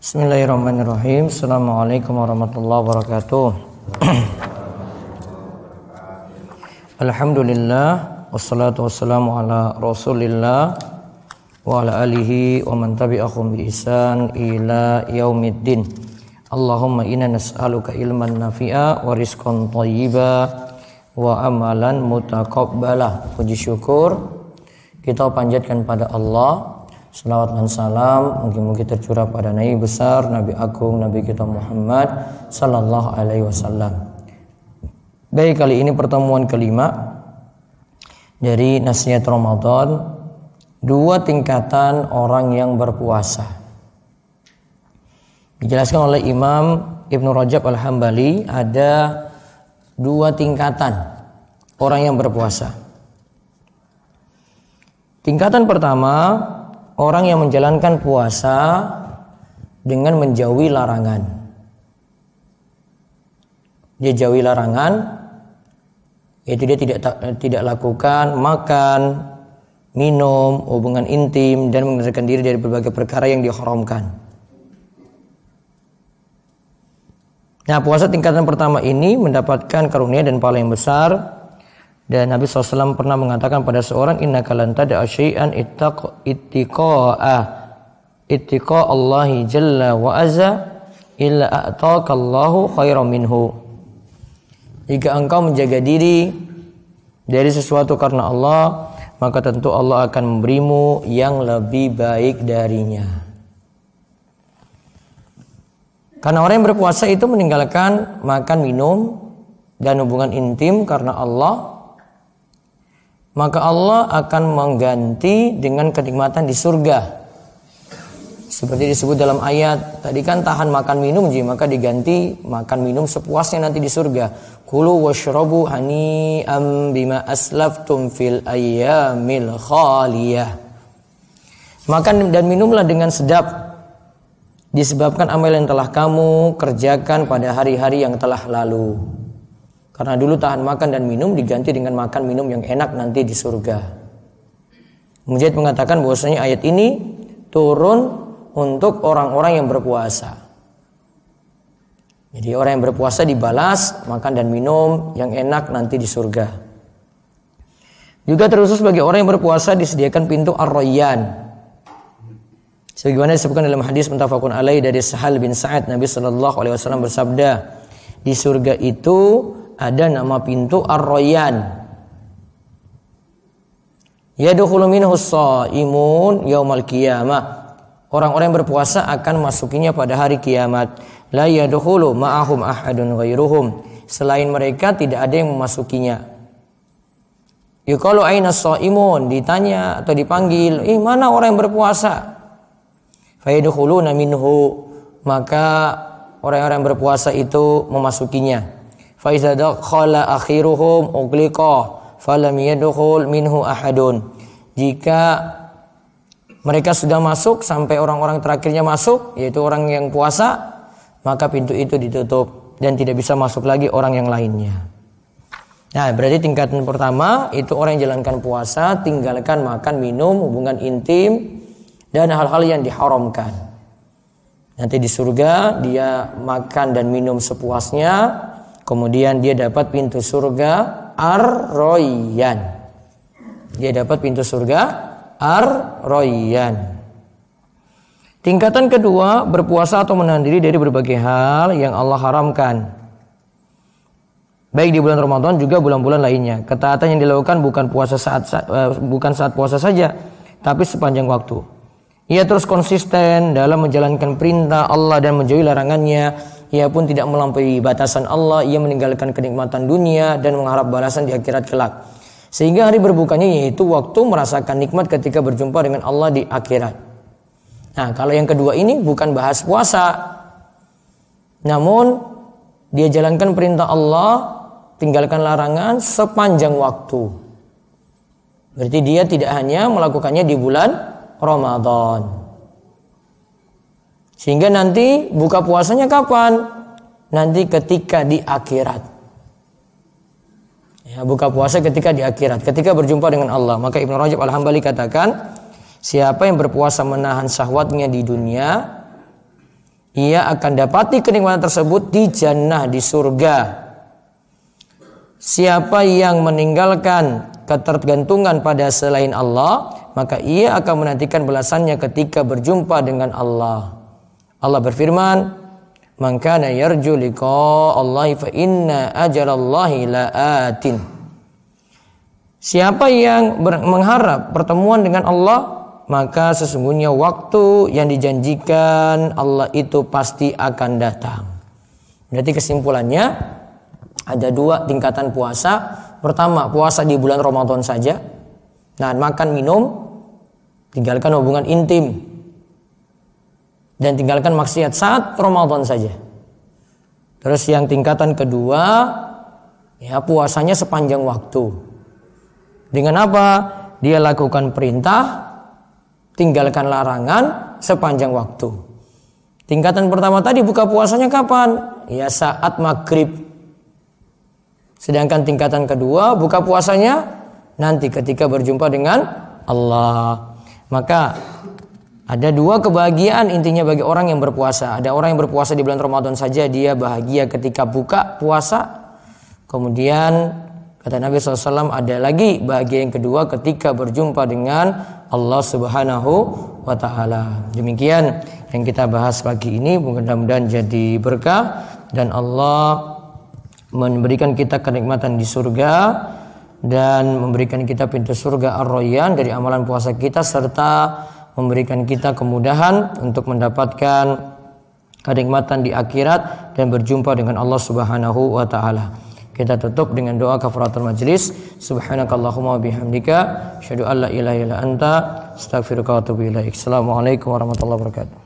Bismillahirrahmanirrahim. Assalamualaikum warahmatullahi wabarakatuh. Alhamdulillah, wassalatu wassalamu ala rasulillah wa ala alihi wa man tabi'ahum bi ihsan ila yaumiddin. Allahumma inna nas'aluka ilman nafi'a wa rizqan thayyiba wa amalan mutaqabbala. Puji syukur kita panjatkan pada Allah. Salawat dan salam mungkin tercurah pada Nabi besar, Nabi agung, Nabi kita Muhammad sallallahu alaihi wasallam. Baik, kali ini pertemuan kelima dari nasihat Ramadan, 2 tingkatan orang yang berpuasa. Dijelaskan oleh Imam Ibnu Rajab Al-Hambali ada 2 tingkatan orang yang berpuasa. Tingkatan pertama, orang yang menjalankan puasa dengan menjauhi larangan. Dia jauhi larangan, yaitu dia tidak lakukan makan, minum, hubungan intim, dan mengendalikan diri dari berbagai perkara yang diharamkan. Nah, puasa tingkatan pertama ini mendapatkan karunia dan pahala yang besar. Dan Nabi SAW pernah mengatakan pada seorang, innaka lan tada'a syai'an ittiqa Allahi jalla wa azza illa a'taqallahu khairan minhu. Jika engkau menjaga diri dari sesuatu karena Allah, maka tentu Allah akan memberimu yang lebih baik darinya. Karena orang yang berpuasa itu meninggalkan makan, minum, dan hubungan intim karena Allah, maka Allah akan mengganti dengan kenikmatan di surga. Seperti disebut dalam ayat tadi kan, tahan makan minum, maka diganti makan minum sepuasnya nanti di surga. Kulu washrabu hani'am bima aslaftum fil ayyamil khaliyah. Makan dan minumlah dengan sedap disebabkan amal yang telah kamu kerjakan pada hari-hari yang telah lalu. Karena dulu tahan makan dan minum diganti dengan makan minum yang enak nanti di surga. Mujahid mengatakan bahwasanya ayat ini turun untuk orang-orang yang berpuasa. Jadi orang yang berpuasa dibalas makan dan minum yang enak nanti di surga. Juga terkhusus bagi orang yang berpuasa disediakan pintu Ar-Rayyan. Sebagaimana disebutkan dalam hadis muttafaqun alaih dari Sahal bin Sa'ad, Nabi sallallahu alaihi wasallam bersabda, di surga itu ada nama pintu Ar-Rayyan. Yadkhulu minhu as-shaimun yaumal qiyamah. Orang-orang yang berpuasa akan masukinya pada hari kiamat. La yadkhulu ma'ahum ahadun ghairuhum. Selain mereka tidak ada yang memasukinya. Yuqalu aina as-shaimun, ditanya atau dipanggil, mana orang yang berpuasa? Fayadkhuluna minhu, maka orang-orang yang berpuasa itu memasukinya. Fa iza dakhala akhiruhum ughliqa falam yadkhul minhu ahadun. Jika mereka sudah masuk sampai orang-orang terakhirnya masuk, yaitu orang yang puasa, maka pintu itu ditutup dan tidak bisa masuk lagi orang yang lainnya. Nah, berarti tingkatan pertama itu orang yang jalankan puasa, tinggalkan makan, minum, hubungan intim dan hal-hal yang diharamkan. Nanti di surga dia makan dan minum sepuasnya. Kemudian dia dapat pintu surga Ar-Rayyan. Dia dapat pintu surga Ar-Rayyan. Tingkatan kedua, berpuasa atau menahan diri dari berbagai hal yang Allah haramkan. Baik di bulan Ramadan juga bulan-bulan lainnya. Ketaatan yang dilakukan bukan saat puasa saja, tapi sepanjang waktu. Ia terus konsisten dalam menjalankan perintah Allah dan menjauhi larangannya. Ia pun tidak melampaui batasan Allah. Ia meninggalkan kenikmatan dunia dan mengharap balasan di akhirat kelak. Sehingga hari berbukanya yaitu waktu merasakan nikmat ketika berjumpa dengan Allah di akhirat. Nah, kalau yang kedua ini bukan bahas puasa, namun dia jalankan perintah Allah, tinggalkan larangan sepanjang waktu. Berarti dia tidak hanya melakukannya di bulan Ramadan. Sehingga nanti buka puasanya kapan? Nanti ketika di akhirat. Ya, buka puasa ketika di akhirat, ketika berjumpa dengan Allah. Maka Ibnu Rajab Al-Hambali katakan, siapa yang berpuasa menahan syahwatnya di dunia, ia akan dapati kenikmatan tersebut di jannah, di surga. Siapa yang meninggalkan ketergantungan pada selain Allah, maka ia akan menantikan balasannya ketika berjumpa dengan Allah. Allah berfirman, "Man kana yarju liqa Allahi fa inna ajalallahi laatin." Siapa yang mengharap pertemuan dengan Allah, maka sesungguhnya waktu yang dijanjikan Allah itu pasti akan datang. Berarti kesimpulannya ada 2 tingkatan puasa. Pertama, puasa di bulan Ramadan saja. Nah, makan minum, tinggalkan hubungan intim, dan tinggalkan maksiat saat Ramadan saja. Terus yang tingkatan kedua, ya puasanya sepanjang waktu. Dengan apa? Dia lakukan perintah, tinggalkan larangan sepanjang waktu. Tingkatan pertama tadi buka puasanya kapan? Ya saat maghrib. Sedangkan tingkatan kedua buka puasanya nanti ketika berjumpa dengan Allah. Maka ada 2 kebahagiaan intinya bagi orang yang berpuasa. Ada orang yang berpuasa di bulan Ramadan saja, dia bahagia ketika buka puasa. Kemudian kata Nabi SAW, ada lagi bahagia yang kedua ketika berjumpa dengan Allah Subhanahu wa ta'ala. Demikian yang kita bahas pagi ini, mudah-mudahan jadi berkah dan Allah memberikan kita kenikmatan di surga dan memberikan kita pintu surga Ar-Rayyan dari amalan puasa kita, serta memberikan kita kemudahan untuk mendapatkan kenikmatan di akhirat dan berjumpa dengan Allah Subhanahu wa ta'ala. Kita tutup dengan doa kafaratul majlis. Subhanakallahumma bihamdika asyhadu an la ilaha illa anta astaghfiruka wa atubu ilaik. Assalamualaikum warahmatullahi wabarakatuh.